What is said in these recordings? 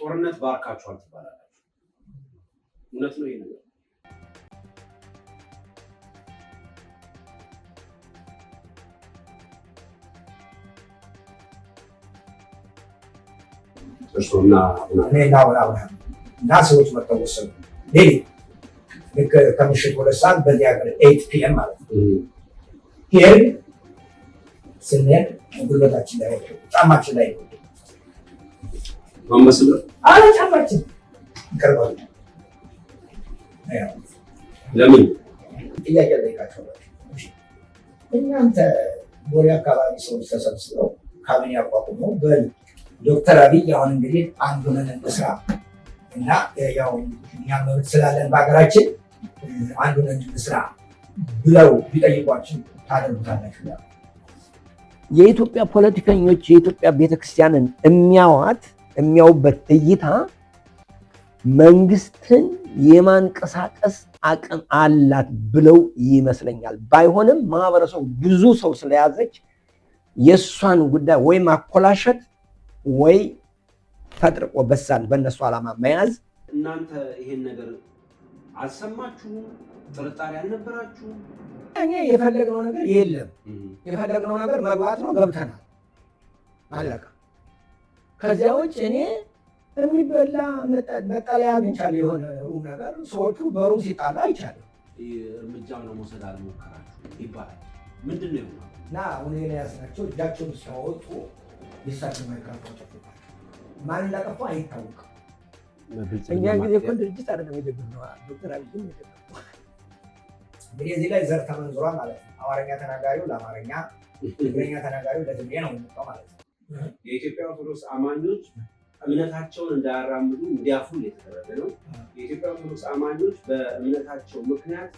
ጦርነት ባርካችኋል ትባላላችሁ። እውነት ነው ይሄ ነገር? እርሶና እኔና እና ሰዎች መጥተው ወሰዱ። ልክ ከምሽት 2 ሰዓት በዚህ ሀገር 8 PM ማለት ነው። ይሄን ስንሄድ ጉልበታችን ላይ ጫማችን ላይ ማመስለ ጫማችን ይቀርባል። ለምን ጥያቄ ጠይቃቸው። እናንተ ቦሌ አካባቢ ሰዎች ተሰብስበው ካቢኔ ያቋቁመው ዶክተር አብይ አሁን እንግዲህ አንዱ ነን እንስራ እና ያው እኛ መብት ስላለን በሀገራችን አንዱ ነን እንስራ ብለው ቢጠይቋችሁ ታደርጉታላችሁ? የኢትዮጵያ ፖለቲከኞች የኢትዮጵያ ቤተክርስቲያንን የሚያዩበት እይታ መንግስትን የማንቀሳቀስ አቅም አላት ብለው ይመስለኛል። ባይሆንም ማህበረሰቡ ብዙ ሰው ስለያዘች የእሷን ጉዳይ ወይ ማኮላሸት ወይ ፈጥርቆ በሳል በእነሱ ዓላማ መያዝ። እናንተ ይሄን ነገር አልሰማችሁም? ጥርጣሬ አልነበራችሁም? እኔ የፈለግነው ነገር የለም። የፈለግነው ነገር መግባት ነው፣ ገብተናል፣ አለቀ። ከዚያ ውጭ እኔ የሚበላ መጠለያ አግኝቻለሁ። የሆነ ነገር ሰዎቹ በሩም ሲጣላ አይቻልም። እርምጃ ለመውሰድ አልሞከራችሁ ይባላል። ምንድን ነው የሆነው? እና አሁን ያስናቸው እጃቸውን ሲያወጡ የሳቸው ማይክራፎን ተፈቷል። ማን እንዳጠፋ አይታወቅም። እኛ ጊዜ እኮ ድርጅት አይደለም የደገፍነው፣ ዶክተር አብይም የደገፍነው። እንግዲህ እዚህ ላይ ዘር ተመንዝሯል ማለት ነው። አማርኛ ተናጋሪው ለአማርኛ፣ ትግርኛ ተናጋሪው ለትግሬ ነው የሚመጣው ማለት ነው። የኢትዮጵያ ኦርቶዶክስ አማኞች እምነታቸውን እንዳያራምዱ እንዲያፍሩ እየተደረገ ነው። የኢትዮጵያ ኦርቶዶክስ አማኞች በእምነታቸው ምክንያት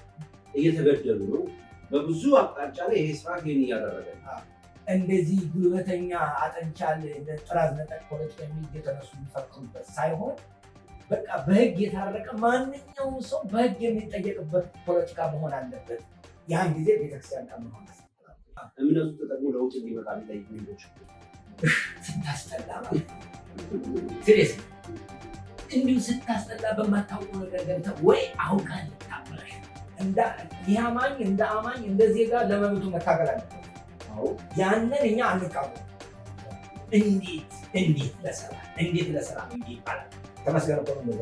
እየተገደሉ ነው። በብዙ አቅጣጫ ላይ ይሄ ስርዓት ይህን እያደረገ ነው። እንደዚህ ጉልበተኛ አጠንቻል ጥራዝ ነጠቅ ፖለቲካ የተነሱ የሚፈክሩበት ሳይሆን በቃ በህግ የታረቀ ማንኛውም ሰው በህግ የሚጠየቅበት ፖለቲካ መሆን አለበት። ያን ጊዜ ቤተክርስቲያን ቀምሆን እምነቱ ተጠቅሞ ለውጥ እንዲመጣ የሚጠይቅ ሚሎች ስታስጠላ ማለት ሲሪየስ እንዲሁ ስታስጠላ በማታውቀው ነገር ገብተህ ወይ አውቃል ታበላሽ ይህ አማኝ እንደ አማኝ እንደ ዜጋ ለመብቱ መታገል አለበት። ያንን እኛ አንቃወም። እንዴት ለሰራ ይባላል። ተመስገን ነው።